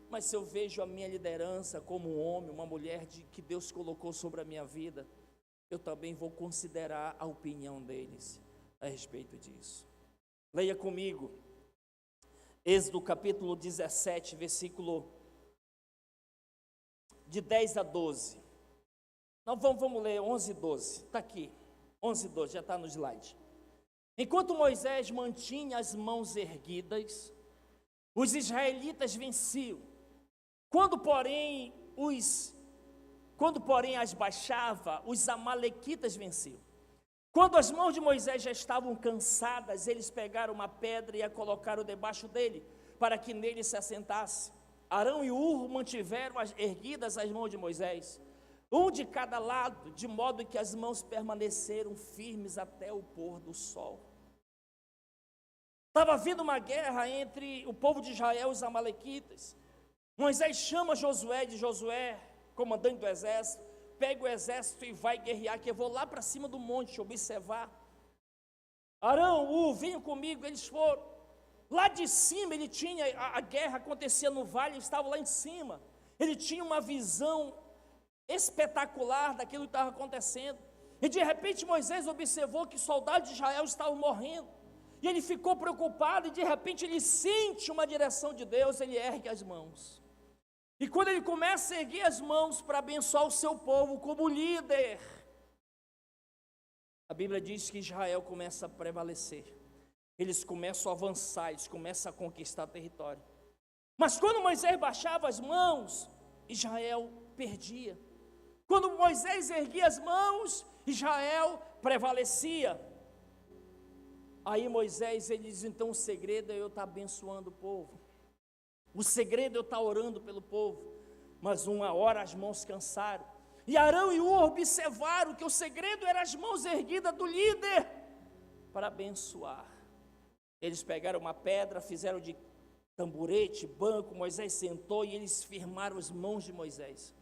mas se eu vejo a minha liderança como um homem, uma mulher que Deus colocou sobre a minha vida, eu também vou considerar a opinião deles a respeito disso. Leia comigo, Êxodo capítulo 17, versículo de 10 a 12. Não, vamos ler 11 e 12, está aqui, 11 e 12, já está no slide. Enquanto Moisés mantinha as mãos erguidas, os israelitas venciam. Quando, porém, as baixava, os amalequitas venciam. Quando as mãos de Moisés já estavam cansadas, eles pegaram uma pedra e a colocaram debaixo dele, para que nele se assentasse. Arão e Hur mantiveram erguidas as mãos de Moisés, um de cada lado, de modo que as mãos permaneceram firmes até o pôr do sol. Estava havendo uma guerra entre o povo de Israel e os amalequitas. Moisés chama Josué, comandante do exército, pega o exército e vai guerrear, que eu vou lá para cima do monte observar. Arão, venham comigo. Eles foram. Lá de cima ele tinha, a guerra acontecia no vale, ele estava lá em cima. Ele tinha uma visão espetacular daquilo que estava acontecendo. E de repente Moisés observou que soldados de Israel estavam morrendo. E ele ficou preocupado e de repente ele sente uma direção de Deus, ele ergue as mãos. E quando ele começa a erguer as mãos para abençoar o seu povo como líder, a Bíblia diz que Israel começa a prevalecer. eles começam a avançar, eles começam a conquistar território. Mas quando Moisés baixava as mãos, Israel perdia. Quando Moisés erguia as mãos, Israel prevalecia. Aí Moisés, ele diz, então o segredo é eu estar abençoando o povo. O segredo é eu estar orando pelo povo. Mas uma hora as mãos cansaram. E Arão e Hur observaram que o segredo era as mãos erguidas do líder para abençoar. Eles pegaram uma pedra, fizeram de tamborete, banco, Moisés sentou e eles firmaram as mãos de Moisés.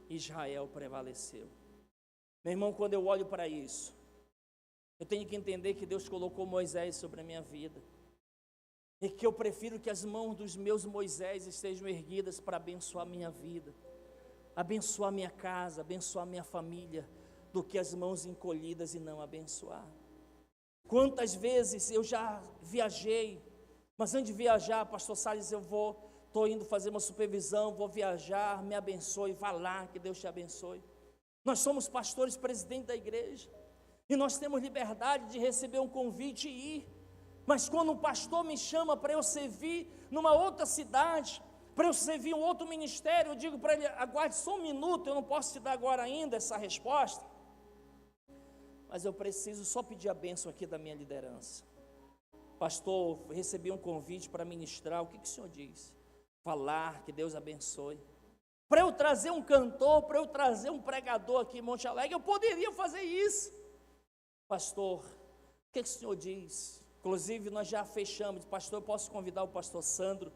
Israel prevaleceu. Meu irmão, quando eu olho para isso, eu tenho que entender que Deus colocou Moisés sobre a minha vida. E que eu prefiro que as mãos dos meus Moisés estejam erguidas para abençoar a minha vida, abençoar minha casa, abençoar minha família, do que as mãos encolhidas e não abençoar. Quantas vezes eu já viajei, mas antes de viajar, pastor Salles, estou indo fazer uma supervisão, vou viajar, me abençoe, vá lá, que Deus te abençoe. Nós somos pastores, presidente da igreja, e nós temos liberdade de receber um convite e ir. Mas quando um pastor me chama para eu servir numa outra cidade, para eu servir um outro ministério, eu digo para ele, aguarde só um minuto, eu não posso te dar agora ainda essa resposta, mas eu preciso só pedir a bênção aqui da minha liderança. Pastor, recebi um convite para ministrar, o que o senhor diz? Falar, que Deus abençoe. Para eu trazer um cantor, para eu trazer um pregador aqui em Monte Alegre, eu poderia fazer isso. Pastor, o que o senhor diz? Inclusive nós já fechamos, pastor, eu posso convidar o pastor Sandro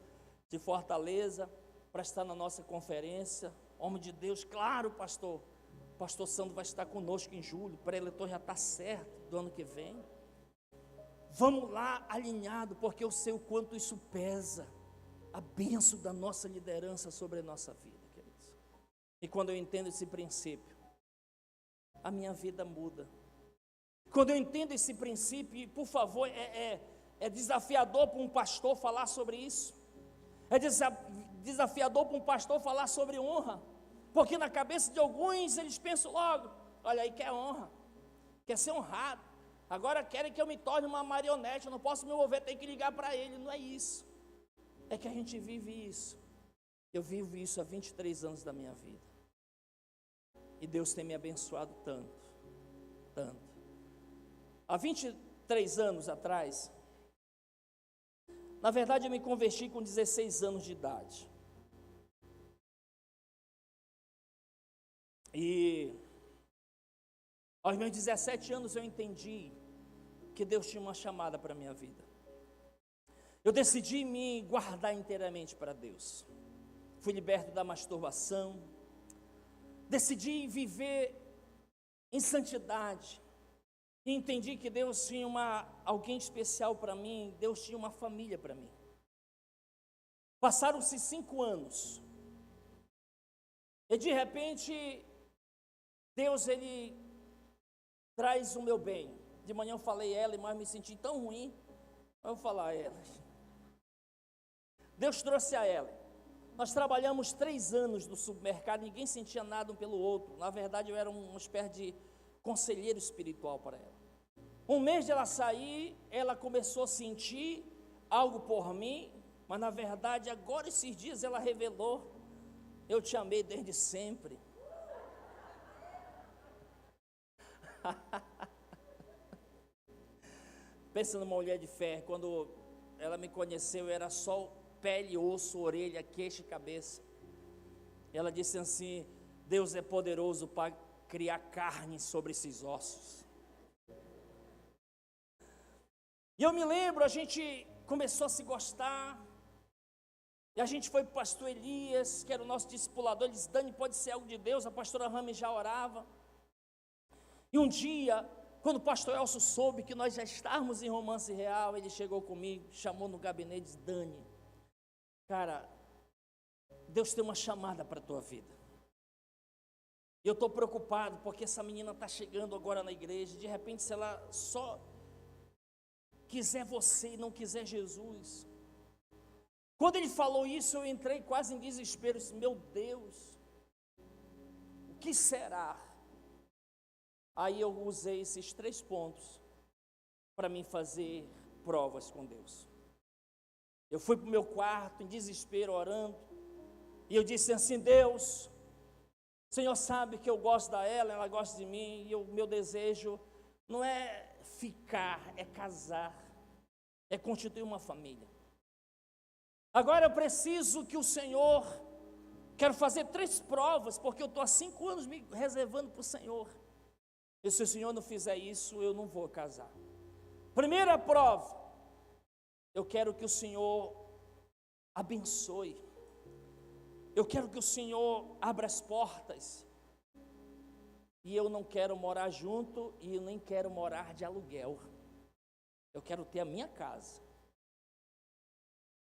de Fortaleza para estar na nossa conferência, homem de Deus, claro pastor, o pastor Sandro vai estar conosco em julho, o pré-eleitor já está certo do ano que vem, vamos lá alinhado, porque eu sei o quanto isso pesa, a bênção da nossa liderança sobre a nossa vida, queridos. E quando eu entendo esse princípio, a minha vida muda. Quando eu entendo esse princípio, e por favor, é desafiador para um pastor falar sobre isso, é desafiador para um pastor falar sobre honra, porque na cabeça de alguns eles pensam logo, olha aí, quer honra, quer ser honrado, agora querem que eu me torne uma marionete, eu não posso me mover, tenho que ligar para ele. Não é isso, é que a gente vive isso. Eu vivo isso há 23 anos da minha vida, e Deus tem me abençoado tanto, tanto. Há 23 anos atrás, na verdade eu me converti com 16 anos de idade. E aos meus 17 anos eu entendi que Deus tinha uma chamada para a minha vida. Eu decidi me guardar inteiramente para Deus. Fui liberto da masturbação. Decidi viver em santidade. E entendi que Deus tinha alguém especial para mim, Deus tinha uma família para mim. Passaram-se 5 anos, e de repente, Deus, Ele traz o meu bem. De manhã eu falei ela, mas me senti tão ruim, eu vou falar a ela. Deus trouxe a ela. Nós trabalhamos 3 anos no supermercado, ninguém sentia nada um pelo outro. Na verdade, eu era uma espécie de conselheiro espiritual para ela. Um mês de ela sair, ela começou a sentir algo por mim, mas na verdade, agora esses dias ela revelou, eu te amei desde sempre. Pensa numa mulher de fé, quando ela me conheceu, eu era só pele, osso, orelha, queixo e cabeça. Ela disse assim, Deus é poderoso para criar carne sobre esses ossos. E eu me lembro, a gente começou a se gostar, e a gente foi para o pastor Elias, que era o nosso discipulador. Ele disse, Dani, pode ser algo de Deus. A pastora Rami já orava. E um dia, quando o pastor Elcio soube que nós já estávamos em Romance Real, ele chegou comigo, chamou no gabinete e disse, Dani, cara, Deus tem uma chamada para a tua vida. E eu estou preocupado, porque essa menina está chegando agora na igreja, de repente se ela só quiser você e não quiser Jesus. Quando ele falou isso, eu entrei quase em desespero, disse, meu Deus, o que será? Aí eu usei esses 3 pontos para mim fazer provas com Deus. Eu fui para o meu quarto em desespero, orando, e eu disse assim: Deus, o Senhor sabe que eu gosto da ela gosta de mim, e o meu desejo não é ficar, é casar, é constituir uma família. Agora eu preciso que o Senhor, quero fazer 3 provas, porque eu estou há 5 anos me reservando para o Senhor, e se o Senhor não fizer isso, eu não vou casar. Primeira prova, eu quero que o Senhor abençoe, eu quero que o Senhor abra as portas, e eu não quero morar junto, e eu nem quero morar de aluguel, eu quero ter a minha casa,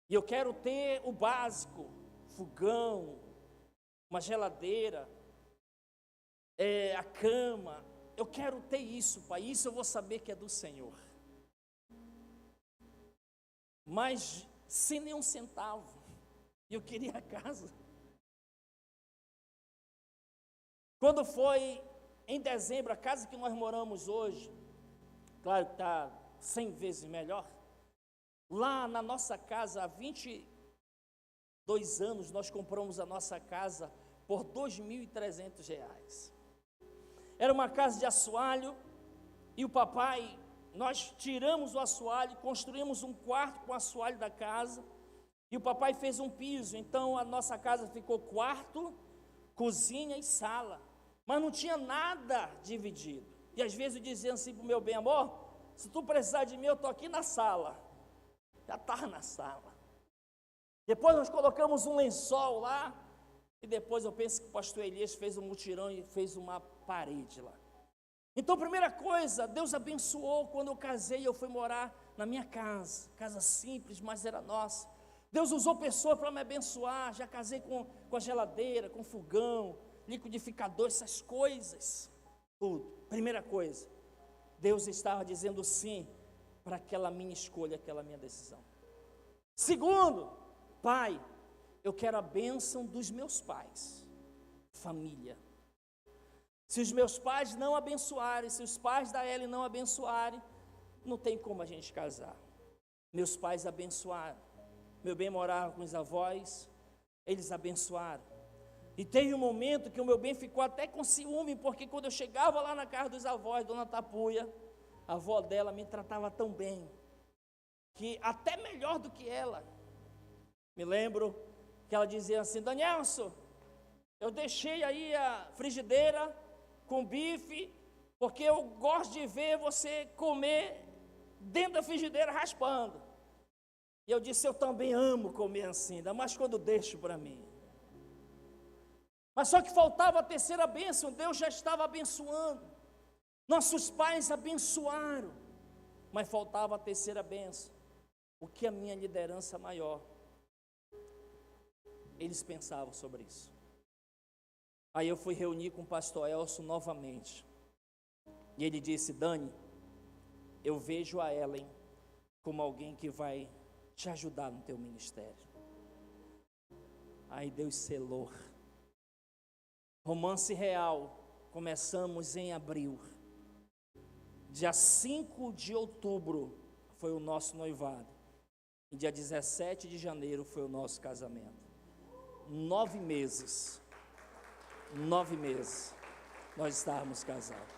e eu quero ter o básico, fogão, uma geladeira, a cama, eu quero ter isso, Pai, isso eu vou saber que é do Senhor, mas sem nenhum centavo, e eu queria a casa. Quando foi em dezembro, a casa que nós moramos hoje, claro que está 100 vezes melhor, lá na nossa casa, há 22 anos, nós compramos a nossa casa por R$ 2.300. Era uma casa de assoalho, e o papai, nós tiramos o assoalho, construímos um quarto com o assoalho da casa, e o papai fez um piso, então a nossa casa ficou quarto, cozinha e sala, mas não tinha nada dividido, e às vezes eu dizia assim para o meu bem: amor, se tu precisar de mim, eu estou aqui na sala, já estava na sala. Depois nós colocamos um lençol lá, e depois eu penso que o pastor Elias fez um mutirão e fez uma parede lá. Então, primeira coisa, Deus abençoou. Quando eu casei, eu fui morar na minha casa simples, mas era nossa. Deus usou pessoas para me abençoar. Já casei com a geladeira, com fogão, liquidificador, essas coisas, tudo. Primeira coisa, Deus estava dizendo sim para aquela minha escolha, aquela minha decisão. Segundo, Pai, eu quero a bênção dos meus pais, família. Se os meus pais não abençoarem, se os pais da Ellen não abençoarem, não tem como a gente casar. Meus pais abençoaram. Meu bem morava com os avós, eles abençoaram. E teve um momento que o meu bem ficou até com ciúme, porque quando eu chegava lá na casa dos avós, Dona Tapuia, a avó dela me tratava tão bem, que até melhor do que ela. Me lembro que ela dizia assim: Danielson, eu deixei aí a frigideira com bife, porque eu gosto de ver você comer dentro da frigideira raspando. E eu disse: eu também amo comer assim, ainda mais quando deixo para mim. Mas só que faltava a terceira bênção. Deus já estava abençoando, nossos pais abençoaram, mas faltava a terceira bênção. O que a minha liderança maior, eles pensavam sobre isso. Aí eu fui reunir com o pastor Elson novamente, e ele disse: Dani, eu vejo a Ellen como alguém que vai te ajudar no teu ministério. Aí Deus selou. Romance real, começamos em abril, dia 5 de outubro foi o nosso noivado, e dia 17 de janeiro foi o nosso casamento. 9 meses nós estávamos casados,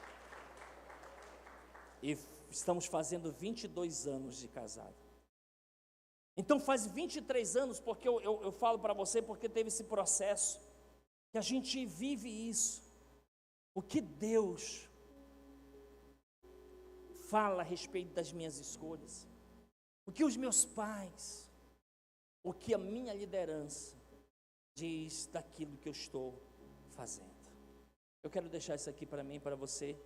e estamos fazendo 22 anos de casado. Então faz 23 anos, porque eu falo para você, porque teve esse processo, que a gente vive isso, o que Deus fala a respeito das minhas escolhas, o que os meus pais, o que a minha liderança diz daquilo que eu estou fazendo. Eu quero deixar isso aqui para mim, para você,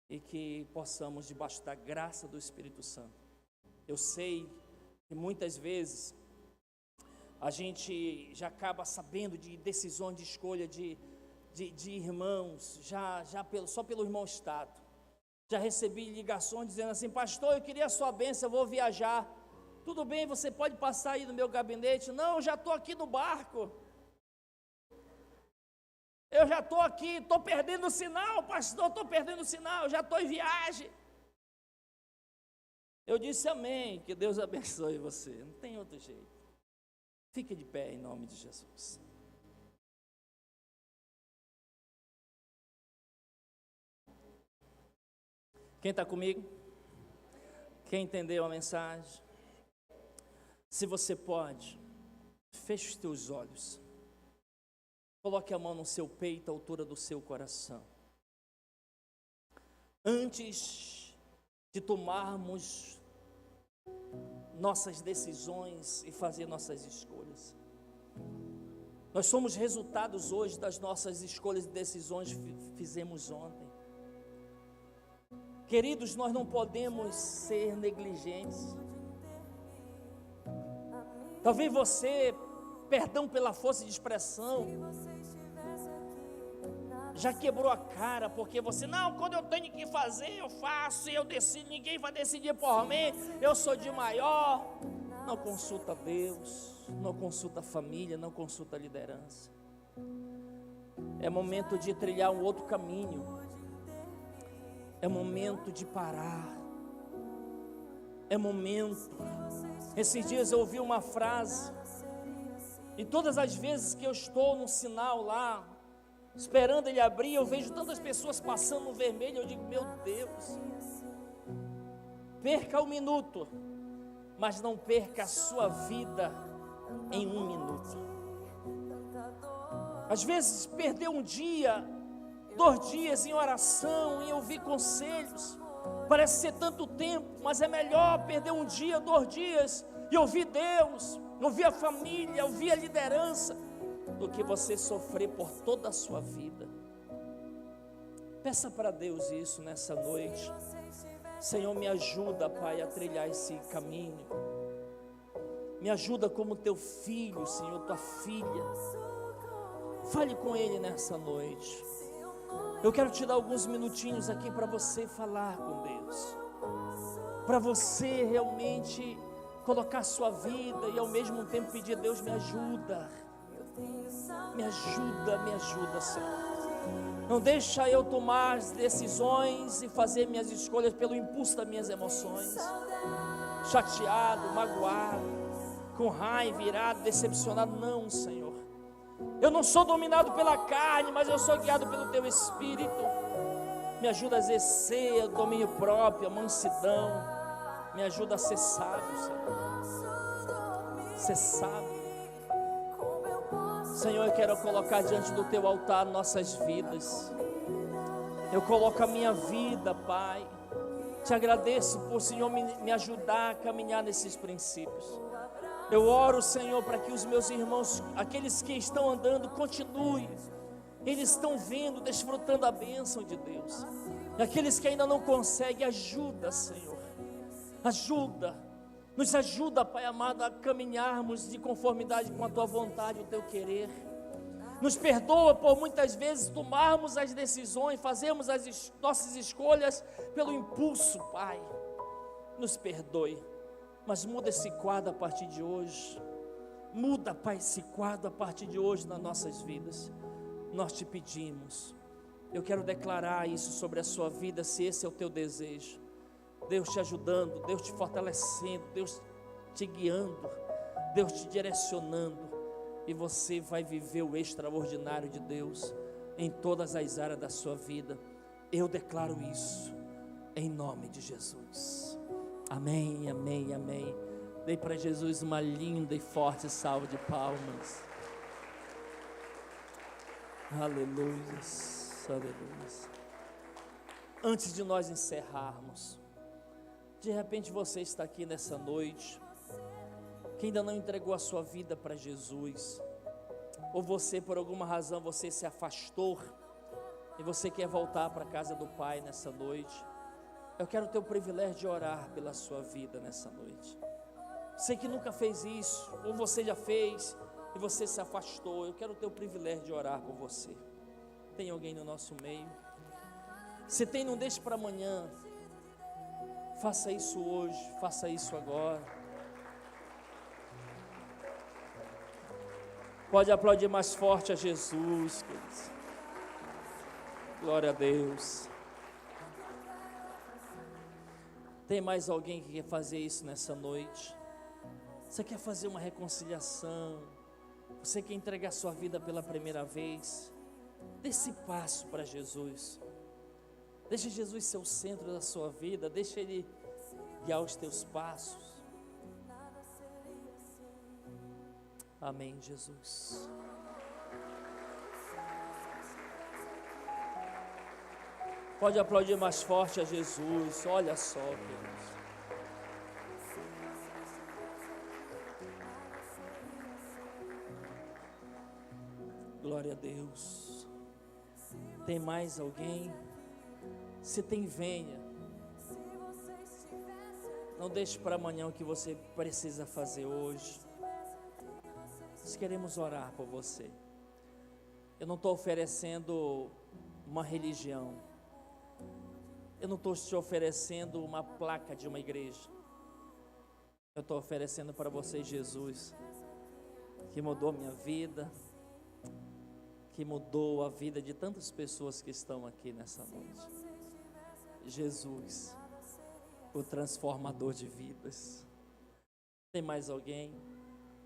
e que possamos, debaixo da graça do Espírito Santo. Eu sei que muitas vezes a gente já acaba sabendo de decisões de escolha de irmãos, só pelo irmão Estado. Já recebi ligações dizendo assim: pastor, eu queria a sua bênção, eu vou viajar. Tudo bem, você pode passar aí no meu gabinete? Não, eu já estou aqui no barco. Eu já estou aqui, estou perdendo o sinal, pastor, estou perdendo o sinal, já estou em viagem. Eu disse amém, que Deus abençoe você. Não tem outro jeito. Fique de pé em nome de Jesus. Quem está comigo? Quem entendeu a mensagem? Se você pode, feche os teus olhos. Coloque a mão no seu peito, à altura do seu coração. Antes de tomarmos nossas decisões e fazer nossas escolhas, nós somos resultados hoje das nossas escolhas e decisões que fizemos ontem. Queridos, nós não podemos ser negligentes. Talvez você, perdão pela força de expressão, já quebrou a cara, porque você, não, quando eu tenho que fazer, eu faço, e eu decido, ninguém vai decidir por mim, eu sou de maior. Não consulta Deus, não consulta a família, não consulta a liderança. É momento de trilhar um outro caminho. É momento de parar. É momento. Esses dias eu ouvi uma frase, e todas as vezes que eu estou no sinal lá, esperando ele abrir, eu vejo tantas pessoas passando no vermelho, eu digo, meu Deus, perca um minuto, mas não perca a sua vida em um minuto. Às vezes perder um dia, 2 dias em oração, em ouvir conselhos, parece ser tanto tempo, mas é melhor perder um dia, 2 dias, e ouvir Deus, ouvir a família, ouvir a liderança, do que você sofrer por toda a sua vida. Peça para Deus isso nessa noite. Senhor, me ajuda, Pai, a trilhar esse caminho. Me ajuda como teu filho, Senhor, tua filha. Fale com Ele nessa noite. Eu quero te dar alguns minutinhos aqui para você falar com Deus, para você realmente colocar sua vida e ao mesmo tempo pedir: Deus, me ajuda, Senhor. Não deixa eu tomar as decisões e fazer minhas escolhas pelo impulso das minhas emoções, chateado, magoado, com raiva, irado, decepcionado. Não, Senhor. Eu não sou dominado pela carne, mas eu sou guiado pelo Teu Espírito. Me ajuda a exercer o domínio próprio, a mansidão. Me ajuda a ser sábio, Senhor. Ser sábio. Senhor, eu quero colocar diante do Teu altar nossas vidas. Eu coloco a minha vida, Pai. Te agradeço por, Senhor, me ajudar a caminhar nesses princípios. Eu oro, Senhor, para que os meus irmãos, aqueles que estão andando, continuem. Eles estão vendo, desfrutando a bênção de Deus. E aqueles que ainda não conseguem, ajuda, Senhor. Ajuda. Nos ajuda, Pai amado, a caminharmos de conformidade com a Tua vontade, o Teu querer. Nos perdoa por muitas vezes tomarmos as decisões, fazermos as nossas escolhas pelo impulso, Pai. Nos perdoe. Mas muda esse quadro a partir de hoje. Muda, Pai, esse quadro a partir de hoje nas nossas vidas. Nós te pedimos. Eu quero declarar isso sobre a sua vida, se esse é o teu desejo. Deus te ajudando, Deus te fortalecendo, Deus te guiando, Deus te direcionando. E você vai viver o extraordinário de Deus em todas as áreas da sua vida. Eu declaro isso em nome de Jesus. Amém, amém, amém. Dê para Jesus uma linda e forte salva de palmas. Aleluia, aleluia. Antes de nós encerrarmos, de repente você está aqui nessa noite, que ainda não entregou a sua vida para Jesus, ou você por alguma razão você se afastou, e você quer voltar para a casa do Pai nessa noite. Eu quero ter o privilégio de orar pela sua vida nessa noite. Você que nunca fez isso, ou você já fez e você se afastou, eu quero ter o privilégio de orar por você. Tem alguém no nosso meio? Se tem, não deixe para amanhã. Faça isso hoje, faça isso agora. Pode aplaudir mais forte a Jesus, queridos. Glória a Deus. Tem mais alguém que quer fazer isso nessa noite? Você quer fazer uma reconciliação? Você quer entregar sua vida pela primeira vez? Dê esse passo para Jesus. Deixa Jesus ser o centro da sua vida. Deixa Ele guiar os teus passos. Amém, Jesus. Pode aplaudir mais forte a Jesus. Olha só, queridos. Glória a Deus. Tem mais alguém? Se tem, venha. Não deixe para amanhã o que você precisa fazer hoje. Nós queremos orar por você. Eu não estou oferecendo uma religião. Eu não estou te oferecendo uma placa de uma igreja. Eu estou oferecendo para você Jesus, que mudou minha vida, que mudou a vida de tantas pessoas que estão aqui nessa noite. Jesus, o transformador de vidas. Tem mais alguém?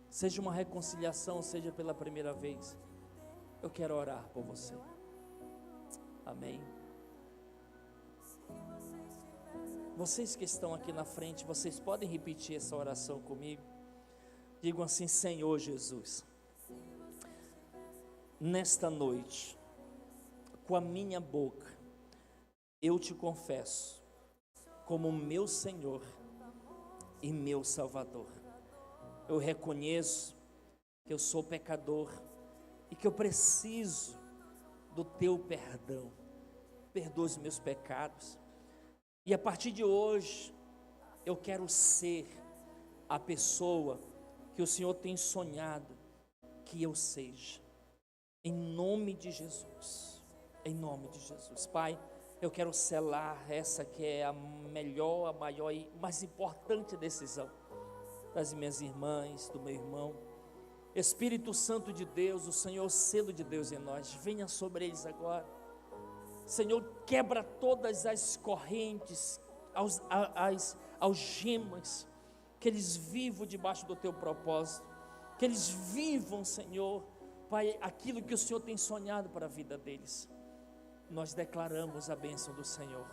Seja uma reconciliação, seja pela primeira vez, eu quero orar por você. Amém. Vocês que estão aqui na frente, vocês podem repetir essa oração comigo? Digam assim: Senhor Jesus, nesta noite, com a minha boca, eu te confesso como meu Senhor e meu Salvador. Eu reconheço que eu sou pecador e que eu preciso do teu perdão. Perdoa os meus pecados. E a partir de hoje, eu quero ser a pessoa que o Senhor tem sonhado que eu seja. Em nome de Jesus. Em nome de Jesus. Pai, eu quero selar essa que é a melhor, a maior e mais importante decisão das minhas irmãs, do meu irmão. Espírito Santo de Deus, o Senhor, selo de Deus em nós, venha sobre eles agora. Senhor, quebra todas as correntes, as algemas, que eles vivam debaixo do teu propósito, que eles vivam, Senhor, Pai, aquilo que o Senhor tem sonhado para a vida deles. Nós declaramos a bênção do Senhor,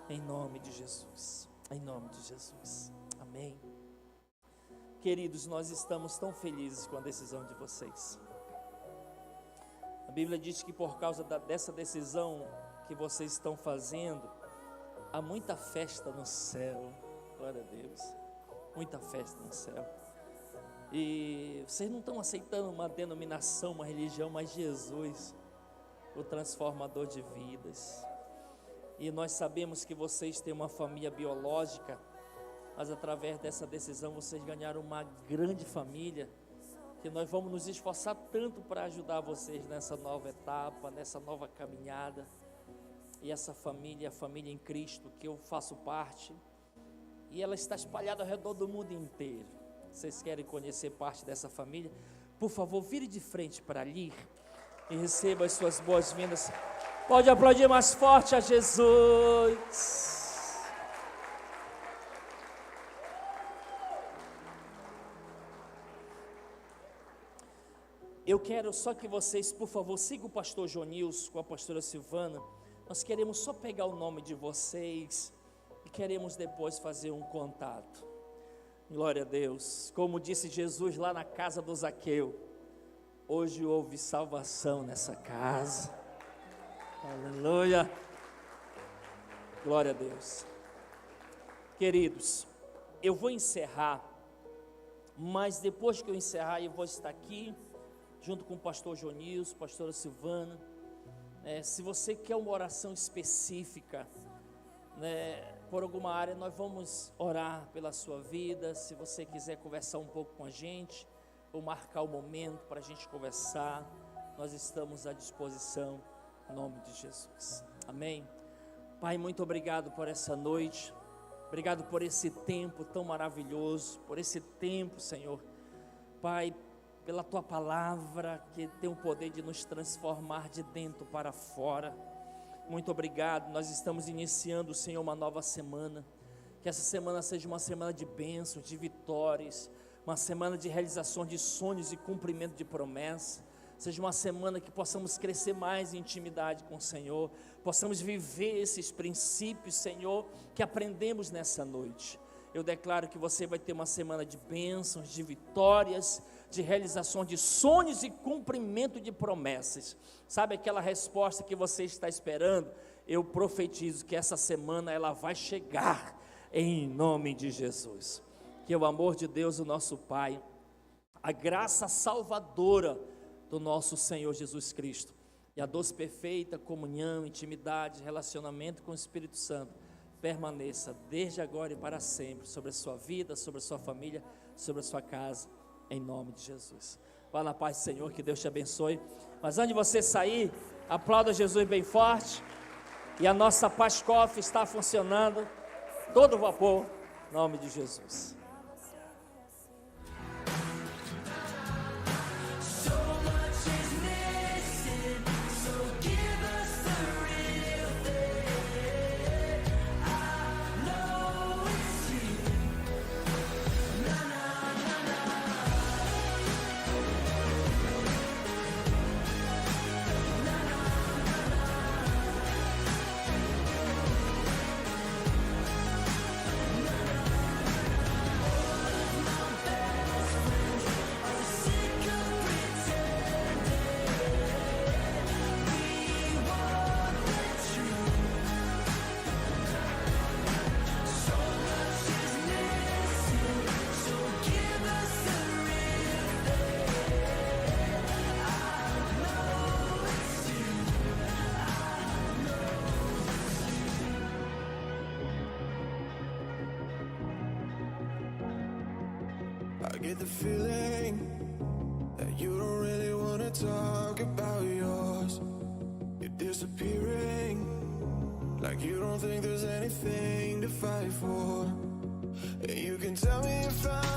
em nome de Jesus, em nome de Jesus, amém. Queridos, nós estamos tão felizes com a decisão de vocês. A Bíblia diz que por causa dessa decisão que vocês estão fazendo, há muita festa no céu. Glória a Deus, muita festa no céu. E vocês não estão aceitando uma denominação, uma religião, mas Jesus, o transformador de vidas. E nós sabemos que vocês têm uma família biológica, mas através dessa decisão vocês ganharam uma grande família, que nós vamos nos esforçar tanto para ajudar vocês nessa nova etapa, nessa nova caminhada. E essa família, a família em Cristo, que eu faço parte, e ela está espalhada ao redor do mundo inteiro. Vocês querem conhecer parte dessa família? Por favor, vire de frente para ali e receba as suas boas-vindas. Pode aplaudir mais forte a Jesus. Eu quero só que vocês, por favor, sigam o pastor Jonilson com a pastora Silvana. Nós queremos só pegar o nome de vocês e queremos depois fazer um contato. Glória a Deus. Como disse Jesus lá na casa do Zaqueu, hoje houve salvação nessa casa. Aleluia. Glória a Deus. Queridos, eu vou encerrar, mas depois que eu encerrar, eu vou estar aqui junto com o pastor Jonilson, pastora Silvana. Se você quer uma oração específica, por alguma área, nós vamos orar pela sua vida. Se você quiser conversar um pouco com a gente, ou marcar o momento para a gente conversar, nós estamos à disposição, em nome de Jesus, amém. Pai, muito obrigado por essa noite, obrigado por esse tempo tão maravilhoso, por esse tempo, Senhor, Pai, pela Tua palavra, que tem o poder de nos transformar de dentro para fora. Muito obrigado, nós estamos iniciando, Senhor, uma nova semana, Que essa semana seja uma semana de bênçãos, de vitórias, uma semana de realização de sonhos e cumprimento de promessas. Seja uma semana que possamos crescer mais em intimidade com o Senhor, possamos viver esses princípios, Senhor, que aprendemos nessa noite. Eu declaro que você vai ter uma semana de bênçãos, de vitórias, de realização de sonhos e cumprimento de promessas. Sabe aquela resposta que você está esperando? Eu profetizo que essa semana ela vai chegar, em nome de Jesus. Que o amor de Deus, o nosso Pai, a graça salvadora do nosso Senhor Jesus Cristo e a doce perfeita comunhão, intimidade, relacionamento com o Espírito Santo permaneça desde agora e para sempre sobre a sua vida, sobre a sua família, sobre a sua casa, em nome de Jesus. Vá na paz do Senhor, que Deus te abençoe. Mas antes de você sair, aplauda Jesus bem forte. E a nossa Pascoff está funcionando todo vapor, em nome de Jesus. I get the feeling that you don't really want to talk about yours. You're disappearing, like you don't think there's anything to fight for. And you can tell me if I'm